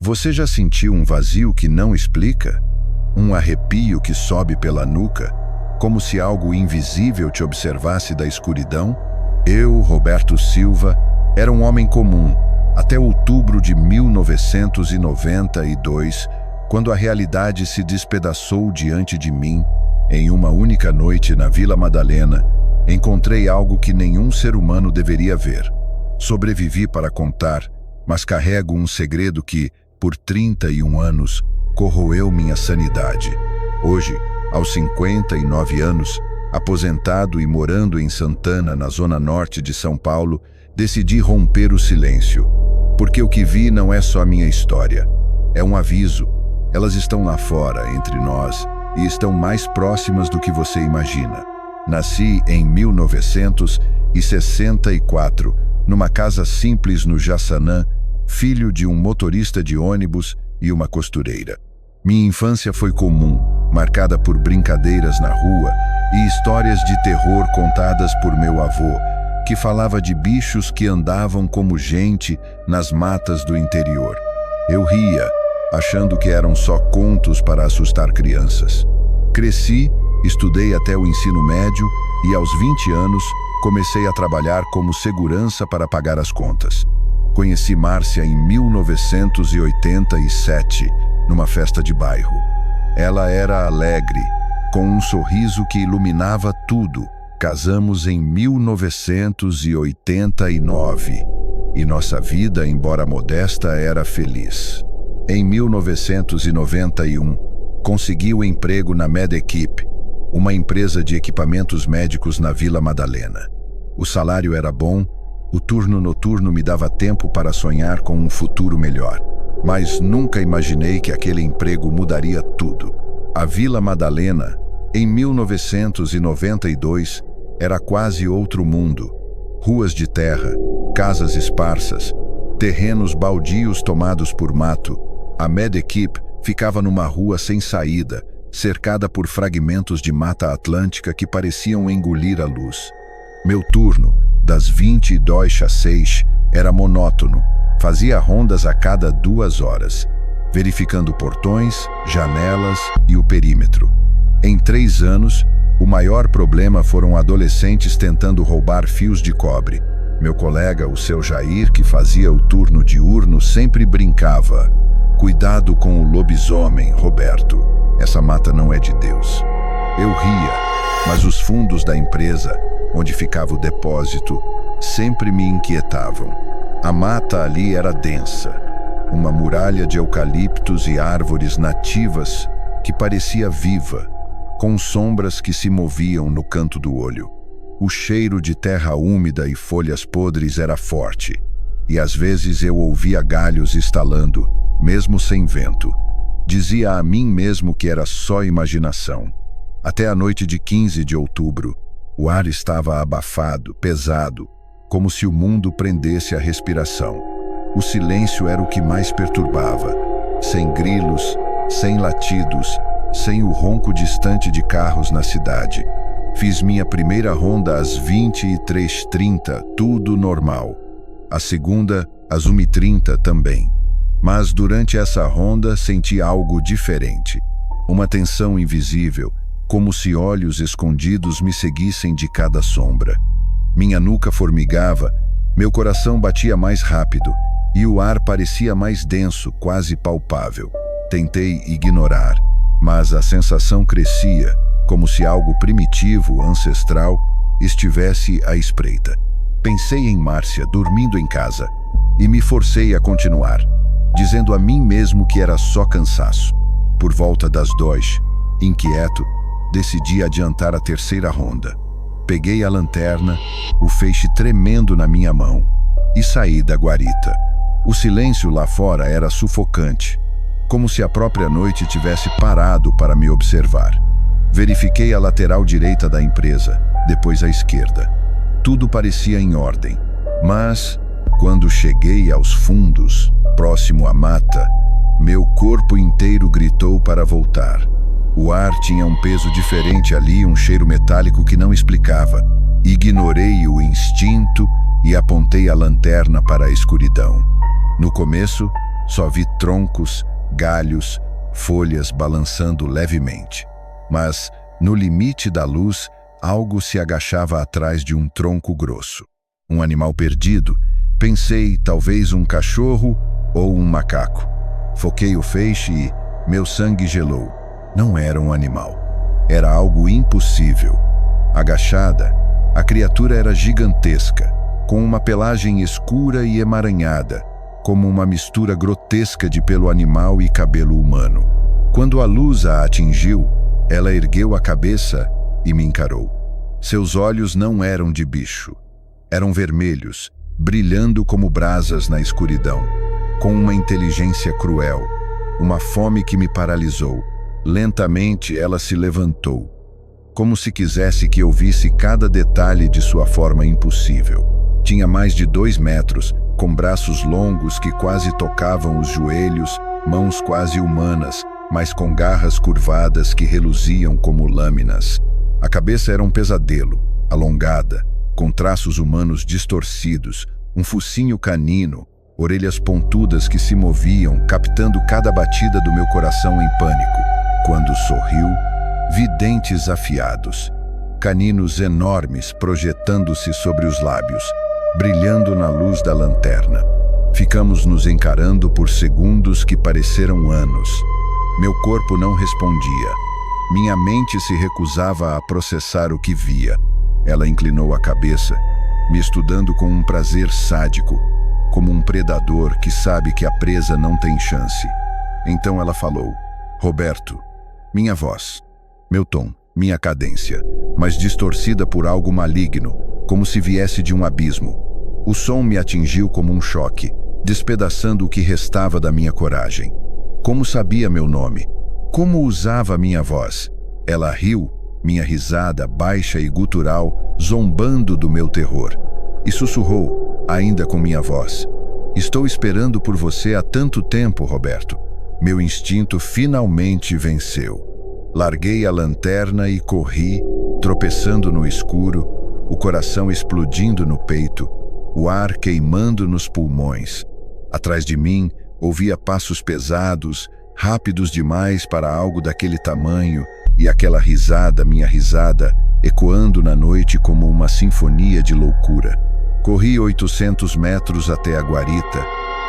Você já sentiu um vazio que não explica? Um arrepio que sobe pela nuca, como se algo invisível te observasse da escuridão? Eu, Roberto Silva, era um homem comum, até outubro de 1992, quando a realidade se despedaçou diante de mim. Em uma única noite na Vila Madalena, encontrei algo que nenhum ser humano deveria ver. Sobrevivi para contar, mas carrego um segredo que, por 31 anos, corroeu minha sanidade. Hoje, aos 59 anos, aposentado e morando em Santana, na zona norte de São Paulo, decidi romper o silêncio. Porque o que vi não é só minha história. É um aviso. Elas estão lá fora, entre nós, e estão mais próximas do que você imagina. Nasci em 1964, numa casa simples no Jaçanã, filho de um motorista de ônibus e uma costureira. Minha infância foi comum, marcada por brincadeiras na rua e histórias de terror contadas por meu avô, que falava de bichos que andavam como gente nas matas do interior. Eu ria, achando que eram só contos para assustar crianças. Cresci, estudei até o ensino médio e, aos 20 anos, comecei a trabalhar como segurança para pagar as contas. Conheci Márcia em 1987, numa festa de bairro. Ela era alegre, com um sorriso que iluminava tudo. Casamos em 1989 e nossa vida, embora modesta, era feliz. Em 1991, consegui o emprego na MedEquipe, uma empresa de equipamentos médicos na Vila Madalena. O salário era bom, o turno noturno me dava tempo para sonhar com um futuro melhor. Mas nunca imaginei que aquele emprego mudaria tudo. A Vila Madalena, em 1992, era quase outro mundo. Ruas de terra, casas esparsas, terrenos baldios tomados por mato. A MedEquipe ficava numa rua sem saída, cercada por fragmentos de Mata Atlântica que pareciam engolir a luz. Meu turno, das 22 às 6, era monótono. Fazia rondas a cada 2 horas, verificando portões, janelas e o perímetro. Em 3 anos, o maior problema foram adolescentes tentando roubar fios de cobre. Meu colega, o seu Jair, que fazia o turno diurno, sempre brincava: "Cuidado com o lobisomem, Roberto. Essa mata não é de Deus." Eu ria, mas os fundos da empresa, onde ficava o depósito, sempre me inquietavam. A mata ali era densa, uma muralha de eucaliptos e árvores nativas que parecia viva, com sombras que se moviam no canto do olho. O cheiro de terra úmida e folhas podres era forte, e às vezes eu ouvia galhos estalando, mesmo sem vento. Dizia a mim mesmo que era só imaginação. Até a noite de 15 de outubro, o ar estava abafado, pesado, como se o mundo prendesse a respiração. O silêncio era o que mais perturbava. Sem grilos, sem latidos, sem o ronco distante de carros na cidade. Fiz minha primeira ronda às 23h30, tudo normal. A segunda, às 1h30 também. Mas durante essa ronda senti algo diferente. Uma tensão invisível, como se olhos escondidos me seguissem de cada sombra. Minha nuca formigava, meu coração batia mais rápido e o ar parecia mais denso, quase palpável. Tentei ignorar, mas a sensação crescia, como se algo primitivo, ancestral, estivesse à espreita. Pensei em Márcia dormindo em casa e me forcei a continuar, dizendo a mim mesmo que era só cansaço. Por volta das 2, inquieto, decidi adiantar a terceira ronda. Peguei a lanterna, o feixe tremendo na minha mão, e saí da guarita. O silêncio lá fora era sufocante, como se a própria noite tivesse parado para me observar. Verifiquei a lateral direita da empresa, depois a esquerda. Tudo parecia em ordem, mas, quando cheguei aos fundos, próximo à mata, meu corpo inteiro gritou para voltar. O ar tinha um peso diferente ali, um cheiro metálico que não explicava. Ignorei o instinto e apontei a lanterna para a escuridão. No começo, Só vi troncos, galhos, folhas balançando levemente. Mas, no limite da luz, algo se agachava atrás de um tronco grosso. Um animal perdido. Pensei, talvez um cachorro ou um macaco. Foquei o feixe e meu sangue gelou. Não era um animal. Era algo impossível. Agachada, a criatura era gigantesca, com uma pelagem escura e emaranhada, como uma mistura grotesca de pelo animal e cabelo humano. Quando a luz a atingiu, ela ergueu a cabeça e me encarou. Seus olhos não eram de bicho. Eram vermelhos, brilhando como brasas na escuridão, com uma inteligência cruel, uma fome que me paralisou. Lentamente ela se levantou, como se quisesse que eu visse cada detalhe de sua forma impossível. Tinha mais de 2 metros, com braços longos que quase tocavam os joelhos, mãos quase humanas, mas com garras curvadas que reluziam como lâminas. A cabeça era um pesadelo, alongada, com traços humanos distorcidos, um focinho canino, orelhas pontudas que se moviam, captando cada batida do meu coração em pânico. Quando sorriu, vi dentes afiados, caninos enormes projetando-se sobre os lábios, brilhando na luz da lanterna. Ficamos nos encarando por segundos que pareceram anos. Meu corpo não respondia. Minha mente se recusava a processar o que via. Ela inclinou a cabeça, me estudando com um prazer sádico, como um predador que sabe que a presa não tem chance. Então ela falou: Roberto. Minha voz, meu tom, minha cadência, mas distorcida por algo maligno, como se viesse de um abismo. O som me atingiu como um choque, despedaçando o que restava da minha coragem. Como sabia meu nome? Como usava minha voz? Ela riu, minha risada baixa e gutural, zombando do meu terror. E sussurrou, ainda com minha voz: Estou esperando por você há tanto tempo, Roberto. Meu instinto finalmente venceu. Larguei a lanterna e corri, tropeçando no escuro, o coração explodindo no peito, o ar queimando nos pulmões. Atrás de mim, ouvia passos pesados, rápidos demais para algo daquele tamanho, e aquela risada, minha risada, ecoando na noite como uma sinfonia de loucura. Corri 800 metros até a guarita,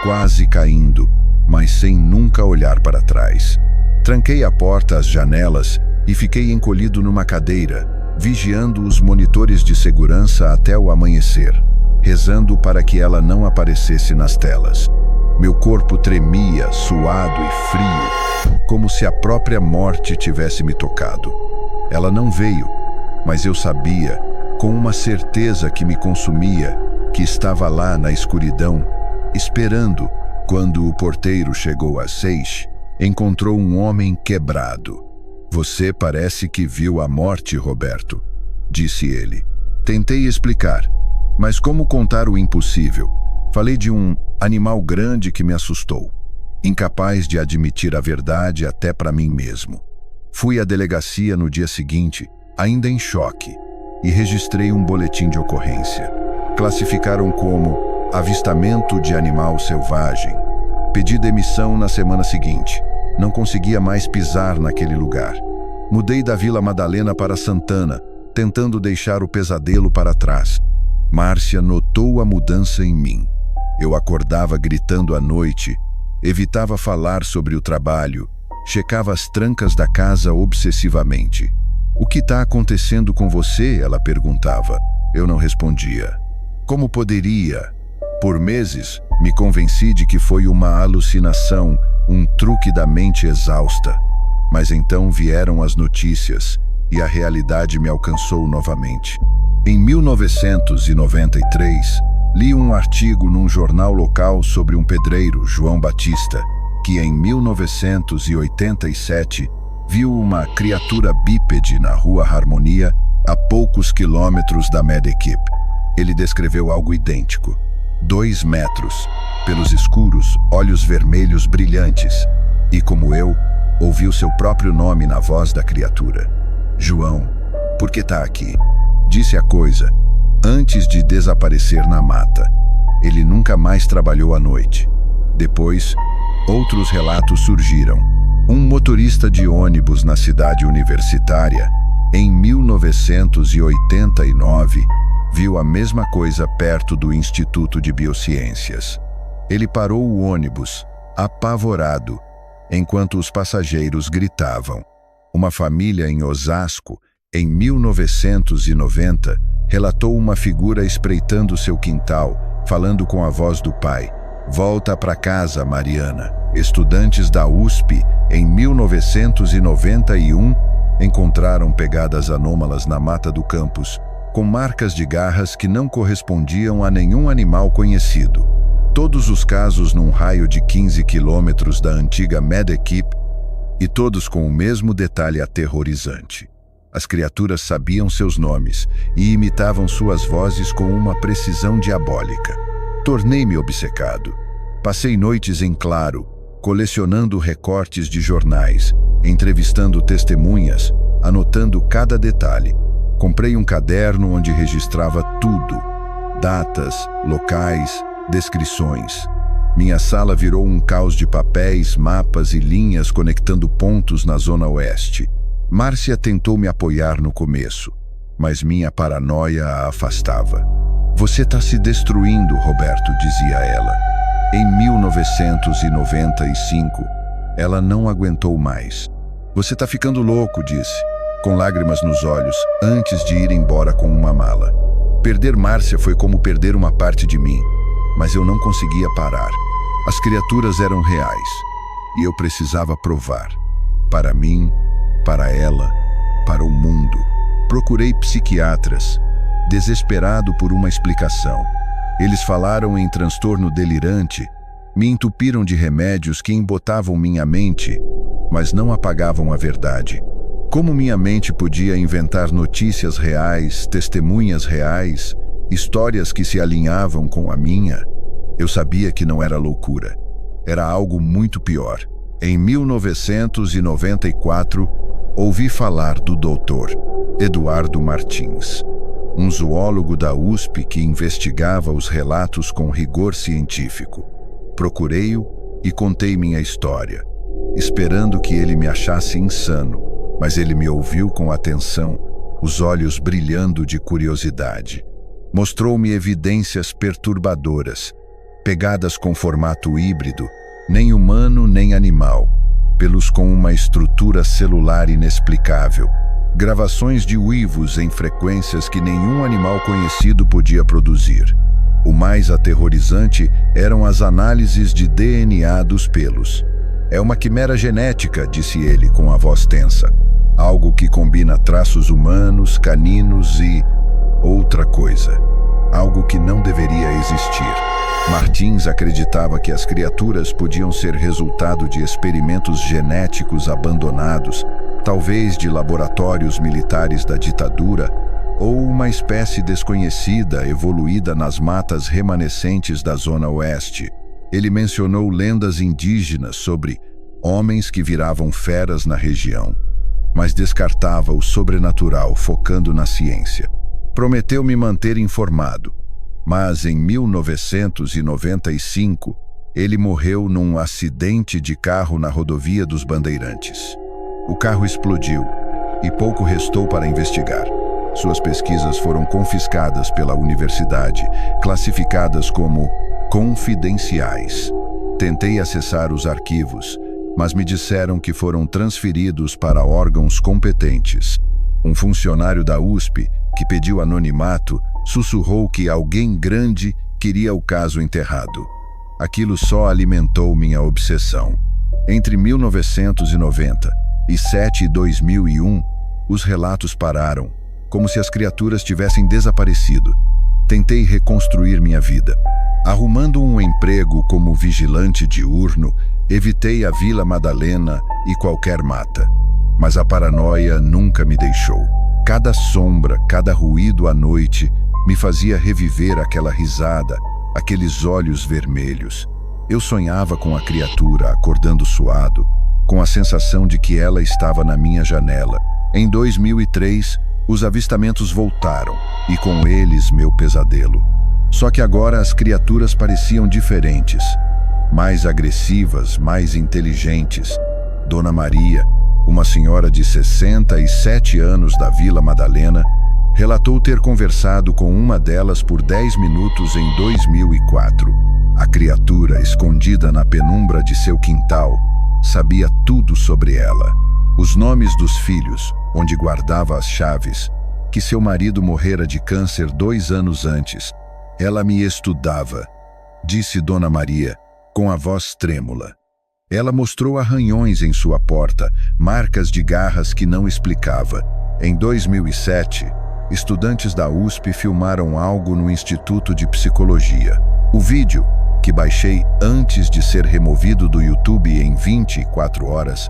quase caindo, mas sem nunca olhar para trás. Tranquei a porta, as janelas e fiquei encolhido numa cadeira, vigiando os monitores de segurança até o amanhecer, rezando para que ela não aparecesse nas telas. Meu corpo tremia, suado e frio, como se a própria morte tivesse me tocado. Ela não veio, mas eu sabia, com uma certeza que me consumia, que estava lá na escuridão, esperando. Quando o porteiro chegou às 6, encontrou um homem quebrado. Você parece que viu a morte, Roberto, disse ele. Tentei explicar, mas como contar o impossível? Falei de um animal grande que me assustou, incapaz de admitir a verdade até para mim mesmo. Fui à delegacia no dia seguinte, ainda em choque, e registrei um boletim de ocorrência. Classificaram como avistamento de animal selvagem. Pedi demissão na semana seguinte. Não conseguia mais pisar naquele lugar. Mudei da Vila Madalena para Santana, tentando deixar o pesadelo para trás. Márcia notou a mudança em mim. Eu acordava gritando à noite, evitava falar sobre o trabalho, checava as trancas da casa obsessivamente. O que está acontecendo com você? Ela perguntava. Eu não respondia. Como poderia? Por meses, me convenci de que foi uma alucinação, um truque da mente exausta. Mas então vieram as notícias e a realidade me alcançou novamente. Em 1993, li um artigo num jornal local sobre um pedreiro, João Batista, que em 1987 viu uma criatura bípede na Rua Harmonia, a poucos quilômetros da Med-Equipe. Ele descreveu algo idêntico. 2 metros, pelos escuros, olhos vermelhos brilhantes, e como eu, ouviu seu próprio nome na voz da criatura. João, por que tá aqui? Disse a coisa, antes de desaparecer na mata. Ele nunca mais trabalhou à noite. Depois, Outros relatos surgiram. Um motorista de ônibus na cidade universitária, em 1989, viu a mesma coisa perto do Instituto de Biociências. Ele parou o ônibus, apavorado, enquanto os passageiros gritavam. Uma família em Osasco, em 1990, relatou uma figura espreitando seu quintal, falando com a voz do pai: "Volta para casa, Mariana." Estudantes da USP, em 1991, encontraram pegadas anômalas na mata do campus, com marcas de garras que não correspondiam a nenhum animal conhecido. Todos os casos num raio de 15 quilômetros da antiga Medekip, e todos com o mesmo detalhe aterrorizante. As criaturas sabiam seus nomes e imitavam suas vozes com uma precisão diabólica. Tornei-me obcecado. Passei noites em claro, colecionando recortes de jornais, entrevistando testemunhas, anotando cada detalhe. Comprei um caderno onde registrava tudo: datas, locais, descrições. Minha sala virou um caos de papéis, mapas e linhas conectando pontos na Zona Oeste. Márcia tentou me apoiar no começo, mas minha paranoia a afastava. "Você está se destruindo, Roberto", dizia ela. Em 1995, ela não aguentou mais. "Você está ficando louco", disse, com lágrimas nos olhos, antes de ir embora com uma mala. Perder Márcia foi como perder uma parte de mim, mas eu não conseguia parar. As criaturas eram reais, e eu precisava provar. Para mim, para ela, para o mundo. Procurei psiquiatras, desesperado por uma explicação. Eles falaram em transtorno delirante, me entupiram de remédios que embotavam minha mente, mas não apagavam a verdade. Como minha mente podia inventar notícias reais, testemunhas reais, histórias que se alinhavam com a minha? Eu sabia que não era loucura. Era algo muito pior. Em 1994, ouvi falar do Dr. Eduardo Martins, um zoólogo da USP que investigava os relatos com rigor científico. Procurei-o e contei minha história, esperando que ele me achasse insano, mas ele me ouviu com atenção, os olhos brilhando de curiosidade. Mostrou-me evidências perturbadoras, pegadas com formato híbrido, nem humano nem animal, pelos com uma estrutura celular inexplicável, gravações de uivos em frequências que nenhum animal conhecido podia produzir. O mais aterrorizante eram as análises de DNA dos pelos. "É uma quimera genética", disse ele com a voz tensa. "Algo que combina traços humanos, caninos e outra coisa. Algo que não deveria existir." Martins acreditava que as criaturas podiam ser resultado de experimentos genéticos abandonados, talvez de laboratórios militares da ditadura, ou uma espécie desconhecida evoluída nas matas remanescentes da Zona Oeste. Ele mencionou lendas indígenas sobre homens que viravam feras na região, mas descartava o sobrenatural, focando na ciência. Prometeu me manter informado, mas em 1995, ele morreu num acidente de carro na rodovia dos Bandeirantes. O carro explodiu e pouco restou para investigar. Suas pesquisas foram confiscadas pela universidade, classificadas como confidenciais. Tentei acessar os arquivos, mas me disseram que foram transferidos para órgãos competentes. Um funcionário da USP, que pediu anonimato, sussurrou que alguém grande queria o caso enterrado. Aquilo só alimentou minha obsessão. Entre 1997 e 2001, os relatos pararam, como se as criaturas tivessem desaparecido. Tentei reconstruir minha vida. Arrumando um emprego como vigilante diurno, evitei a Vila Madalena e qualquer mata. Mas a paranoia nunca me deixou. Cada sombra, cada ruído à noite me fazia reviver aquela risada, aqueles olhos vermelhos. Eu sonhava com a criatura acordando suado, com a sensação de que ela estava na minha janela. Em 2003, os avistamentos voltaram, e com eles meu pesadelo. Só que agora as criaturas pareciam diferentes. mais agressivas, mais inteligentes. Dona Maria, uma senhora de 67 anos da Vila Madalena, relatou ter conversado com uma delas por 10 minutos em 2004. A criatura, escondida na penumbra de seu quintal, sabia tudo sobre ela. Os nomes dos filhos, onde guardava as chaves, que seu marido morrera de câncer 2 anos antes. Ela me estudava, disse Dona Maria, com a voz trêmula. Ela mostrou arranhões em sua porta, marcas de garras que não explicava. Em 2007, estudantes da USP filmaram algo no Instituto de Psicologia. O vídeo, que baixei antes de ser removido do YouTube em 24 horas,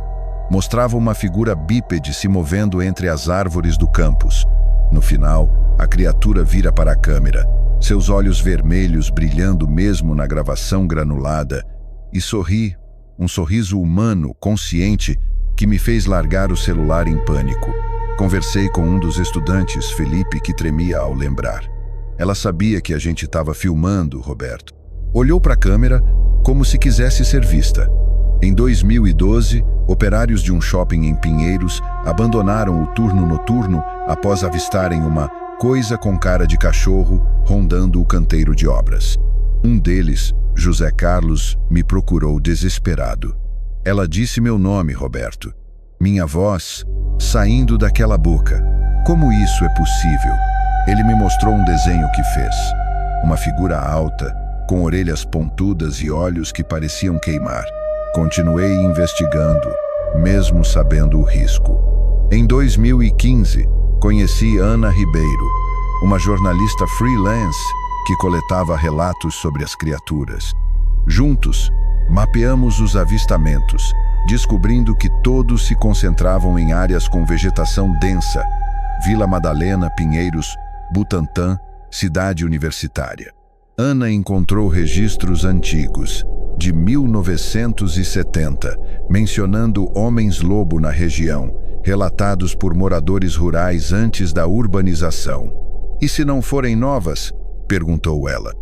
mostrava uma figura bípede se movendo entre as árvores do campus. No final, a criatura vira para a câmera, seus olhos vermelhos brilhando mesmo na gravação granulada, e sorri, um sorriso humano, consciente, que me fez largar o celular em pânico. Conversei com um dos estudantes, Felipe, que tremia ao lembrar. Ela sabia que a gente estava filmando, Roberto. Olhou para a câmera como se quisesse ser vista. Em 2012, operários de um shopping em Pinheiros abandonaram o turno noturno após avistarem uma coisa com cara de cachorro rondando o canteiro de obras. Um deles, José Carlos, me procurou desesperado. Ela disse meu nome, Roberto. Minha voz saindo daquela boca. Como isso é possível? Ele me mostrou um desenho que fez. Uma figura alta, com orelhas pontudas e olhos que pareciam queimar. Continuei investigando, mesmo sabendo o risco. Em 2015, conheci Ana Ribeiro, uma jornalista freelance que coletava relatos sobre as criaturas. Juntos, mapeamos os avistamentos, descobrindo que todos se concentravam em áreas com vegetação densa: Vila Madalena, Pinheiros, Butantã, cidade universitária. Ana encontrou registros antigos, de 1970, mencionando homens-lobo na região, relatados por moradores rurais antes da urbanização. E se não forem novas? Perguntou ela.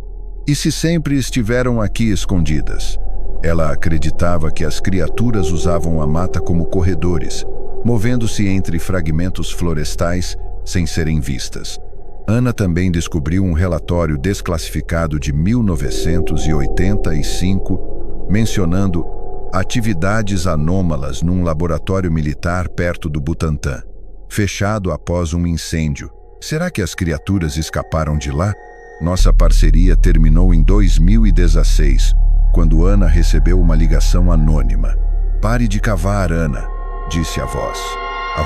E se sempre estiveram aqui escondidas? Ela acreditava que as criaturas usavam a mata como corredores, movendo-se entre fragmentos florestais sem serem vistas. Ana também descobriu um relatório desclassificado de 1985, mencionando atividades anômalas num laboratório militar perto do Butantã, fechado após um incêndio. Será que as criaturas escaparam de lá? Nossa parceria terminou em 2016, quando Ana recebeu uma ligação anônima. Pare de cavar, Ana, disse a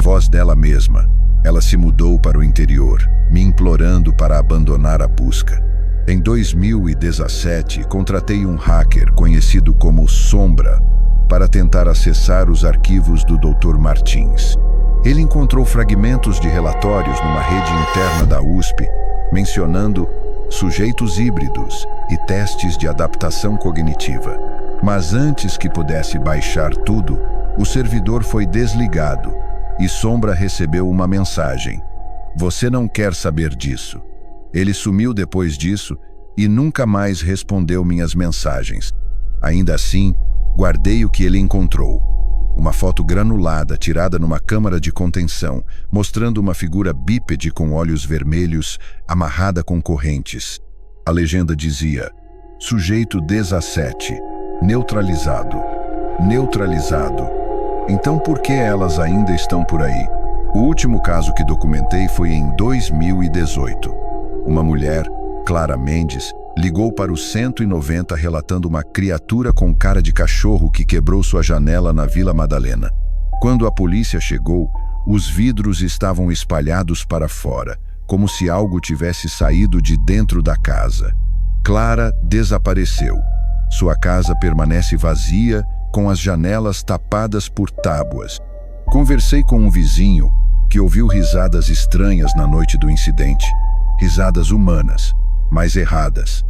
voz dela mesma. Ela se mudou para o interior, me implorando para abandonar a busca. Em 2017, contratei um hacker conhecido como Sombra para tentar acessar os arquivos do Dr. Martins. Ele encontrou fragmentos de relatórios numa rede interna da USP, mencionando sujeitos híbridos e testes de adaptação cognitiva. Mas antes que pudesse baixar tudo, o servidor foi desligado e Sombra recebeu uma mensagem: "Você não quer saber disso." Ele sumiu depois disso e nunca mais respondeu minhas mensagens. Ainda assim, guardei o que ele encontrou. Uma foto granulada tirada numa câmara de contenção, mostrando uma figura bípede com olhos vermelhos, amarrada com correntes. A legenda dizia: "Sujeito 17, neutralizado. Neutralizado. Então por que elas ainda estão por aí?" O último caso que documentei foi em 2018. Uma mulher, Clara Mendes, ligou para o 190 relatando uma criatura com cara de cachorro que quebrou sua janela na Vila Madalena. Quando a polícia chegou, os vidros estavam espalhados para fora, como se algo tivesse saído de dentro da casa. Clara desapareceu. Sua casa permanece vazia, com as janelas tapadas por tábuas. Conversei com um vizinho que ouviu risadas estranhas na noite do incidente. Risadas humanas, mas erradas.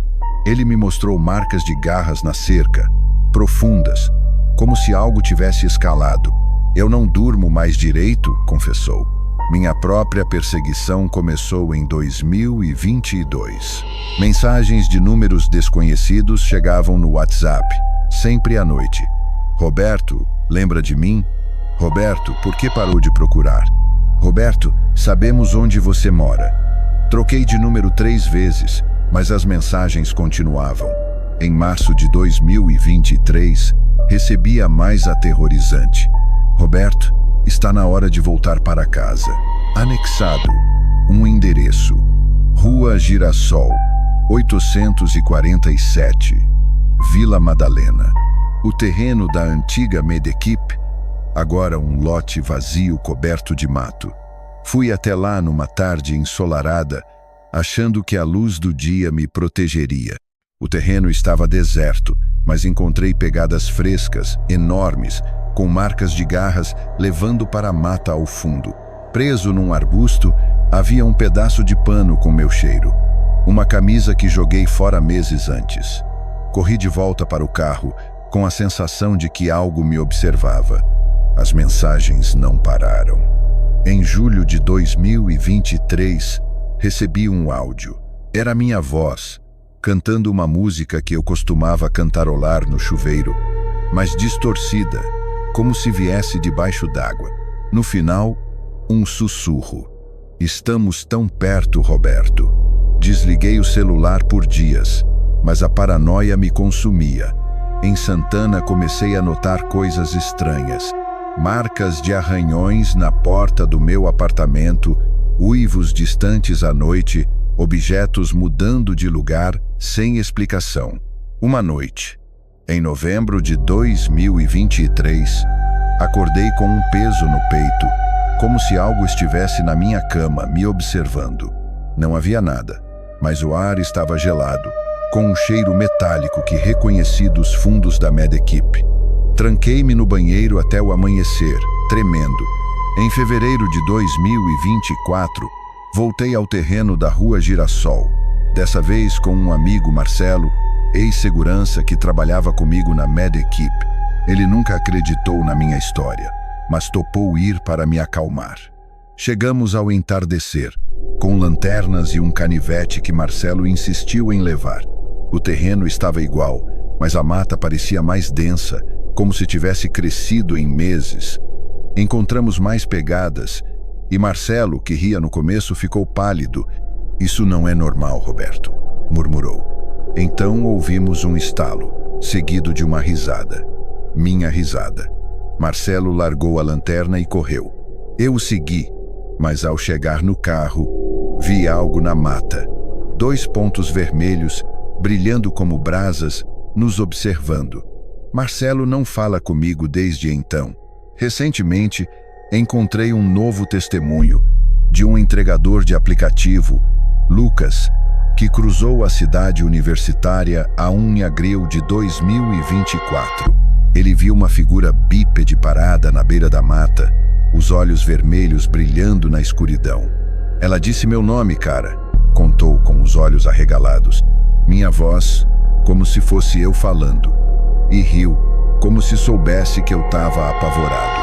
Ele me mostrou marcas de garras na cerca, profundas, como se algo tivesse escalado. "Eu não durmo mais direito", confessou. Minha própria perseguição começou em 2022. Mensagens de números desconhecidos chegavam no WhatsApp, sempre à noite. Roberto, lembra de mim? Roberto, por que parou de procurar? Roberto, sabemos onde você mora. Troquei de número 3 vezes, mas as mensagens continuavam. Em março de 2023, recebi a mais aterrorizante. Roberto, está na hora de voltar para casa. Anexado, um endereço. Rua Girassol, 847, Vila Madalena. O terreno da antiga Medequip, agora um lote vazio coberto de mato. Fui até lá numa tarde ensolarada, achando que a luz do dia me protegeria. O terreno estava deserto, mas encontrei pegadas frescas, enormes, com marcas de garras levando para a mata ao fundo. Preso num arbusto, havia um pedaço de pano com meu cheiro. Uma camisa que joguei fora meses antes. Corri de volta para o carro, com a sensação de que algo me observava. As mensagens não pararam. Em julho de 2023, recebi um áudio. Era minha voz, cantando uma música que eu costumava cantarolar no chuveiro, mas distorcida, como se viesse debaixo d'água. No final, um sussurro. Estamos tão perto, Roberto. Desliguei o celular por dias, mas a paranoia me consumia. Em Santana comecei a notar coisas estranhas. Marcas de arranhões na porta do meu apartamento, uivos distantes à noite, objetos mudando de lugar sem explicação. Uma noite, em novembro de 2023, acordei com um peso no peito, como se algo estivesse na minha cama me observando. Não havia nada, mas o ar estava gelado, com um cheiro metálico que reconheci dos fundos da Medequip. Tranquei-me no banheiro até o amanhecer, tremendo. Em fevereiro de 2024, voltei ao terreno da Rua Girassol, dessa vez com um amigo, Marcelo, ex-segurança que trabalhava comigo na Medequip. Ele nunca acreditou na minha história, mas topou ir para me acalmar. Chegamos ao entardecer, com lanternas e um canivete que Marcelo insistiu em levar. O terreno estava igual, mas a mata parecia mais densa, como se tivesse crescido em meses. Encontramos mais pegadas, e Marcelo, que ria no começo, ficou pálido. Isso não é normal, Roberto, murmurou. Então ouvimos um estalo, seguido de uma risada. Minha risada. Marcelo largou a lanterna e correu. Eu o segui, mas ao chegar no carro, vi algo na mata. 2 pontos vermelhos, brilhando como brasas, nos observando. Marcelo não fala comigo desde então. Recentemente, encontrei um novo testemunho de um entregador de aplicativo, Lucas, que cruzou a cidade universitária a 1 de abril de 2024. Ele viu uma figura bípede parada na beira da mata, os olhos vermelhos brilhando na escuridão. Ela disse meu nome, cara, contou com os olhos arregalados. Minha voz, como se fosse eu falando. E riu, como se soubesse que eu estava apavorado.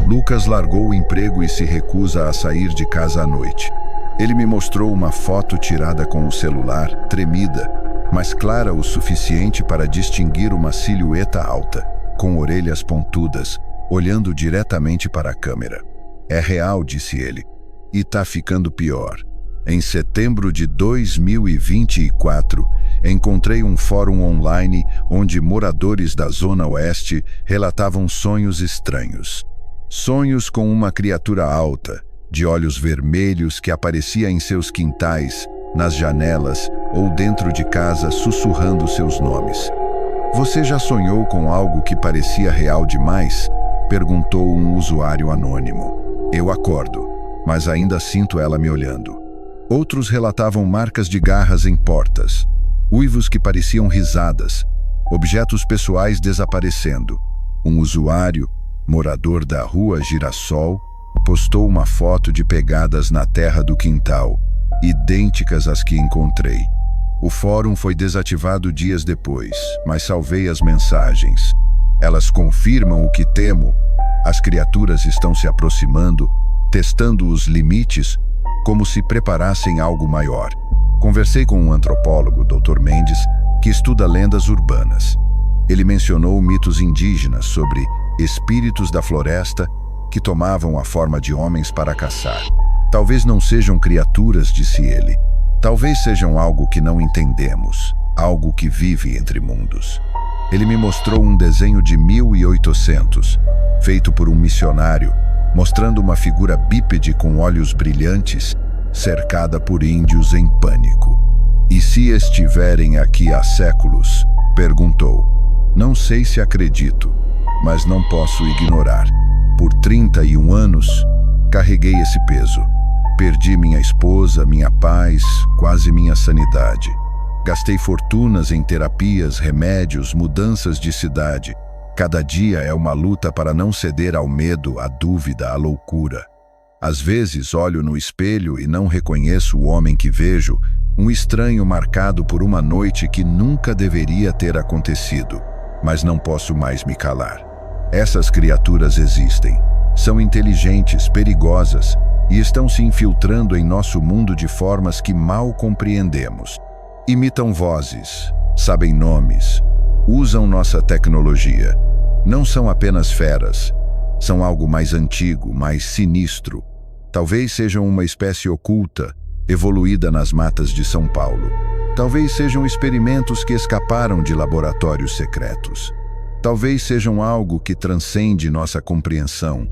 Lucas largou o emprego e se recusa a sair de casa à noite. Ele me mostrou uma foto tirada com o celular, tremida, mas clara o suficiente para distinguir uma silhueta alta, com orelhas pontudas, olhando diretamente para a câmera. É real, disse ele, e tá ficando pior. Em setembro de 2024, encontrei um fórum online onde moradores da Zona Oeste relatavam sonhos estranhos. Sonhos com uma criatura alta, de olhos vermelhos que aparecia em seus quintais, nas janelas ou dentro de casa sussurrando seus nomes. Você já sonhou com algo que parecia real demais? Perguntou um usuário anônimo. Eu acordo, mas ainda sinto ela me olhando. Outros relatavam marcas de garras em portas, uivos que pareciam risadas, objetos pessoais desaparecendo. Um usuário, morador da Rua Girassol, postou uma foto de pegadas na terra do quintal, idênticas às que encontrei. O fórum foi desativado dias depois, mas salvei as mensagens. Elas confirmam o que temo. As criaturas estão se aproximando, testando os limites, como se preparassem algo maior. Conversei com um antropólogo, Dr. Mendes, que estuda lendas urbanas. Ele mencionou mitos indígenas sobre espíritos da floresta que tomavam a forma de homens para caçar. Talvez não sejam criaturas, disse ele. Talvez sejam algo que não entendemos, algo que vive entre mundos. Ele me mostrou um desenho de 1800, feito por um missionário, mostrando uma figura bípede com olhos brilhantes, cercada por índios em pânico. E se estiverem aqui há séculos? Perguntou. Não sei se acredito, mas não posso ignorar. Por 31 anos, carreguei esse peso. Perdi minha esposa, minha paz, quase minha sanidade. Gastei fortunas em terapias, remédios, mudanças de cidade. Cada dia é uma luta para não ceder ao medo, à dúvida, à loucura. Às vezes olho no espelho e não reconheço o homem que vejo, um estranho marcado por uma noite que nunca deveria ter acontecido, mas não posso mais me calar. Essas criaturas existem, são inteligentes, perigosas e estão se infiltrando em nosso mundo de formas que mal compreendemos. Imitam vozes, sabem nomes, usam nossa tecnologia. Não são apenas feras, são algo mais antigo, mais sinistro. Talvez sejam uma espécie oculta, evoluída nas matas de São Paulo. Talvez sejam experimentos que escaparam de laboratórios secretos. Talvez sejam algo que transcende nossa compreensão,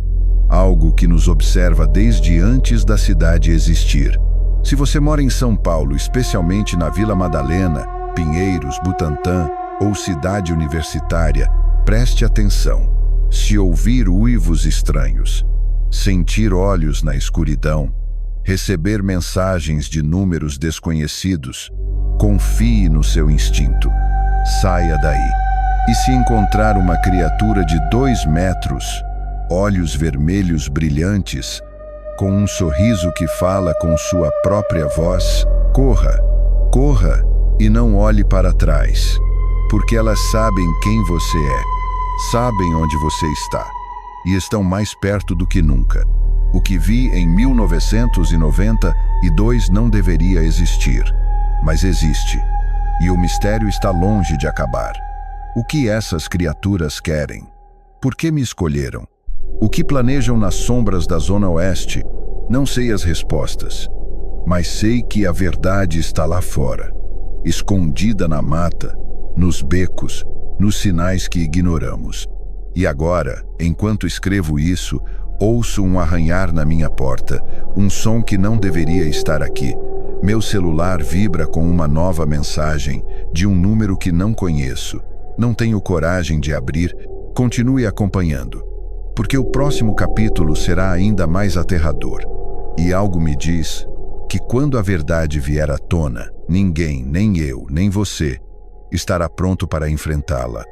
algo que nos observa desde antes da cidade existir. Se você mora em São Paulo, especialmente na Vila Madalena, Pinheiros, Butantã ou Cidade Universitária, preste atenção. Se ouvir uivos estranhos, sentir olhos na escuridão, receber mensagens de números desconhecidos, confie no seu instinto. Saia daí. E se encontrar uma criatura de 2 metros, olhos vermelhos brilhantes, com um sorriso que fala com sua própria voz, corra, corra e não olhe para trás, porque elas sabem quem você é, sabem onde você está e estão mais perto do que nunca. O que vi em 1992 não deveria existir, mas existe, e o mistério está longe de acabar. O que essas criaturas querem? Por que me escolheram? O que planejam nas sombras da Zona Oeste? Não sei as respostas, mas sei que a verdade está lá fora, escondida na mata, nos becos, nos sinais que ignoramos. E agora, enquanto escrevo isso, ouço um arranhar na minha porta, um som que não deveria estar aqui. Meu celular vibra com uma nova mensagem de um número que não conheço. Não tenho coragem de abrir. Continue acompanhando, porque o próximo capítulo será ainda mais aterrador. E algo me diz que quando a verdade vier à tona, ninguém, nem eu, nem você, estará pronto para enfrentá-la.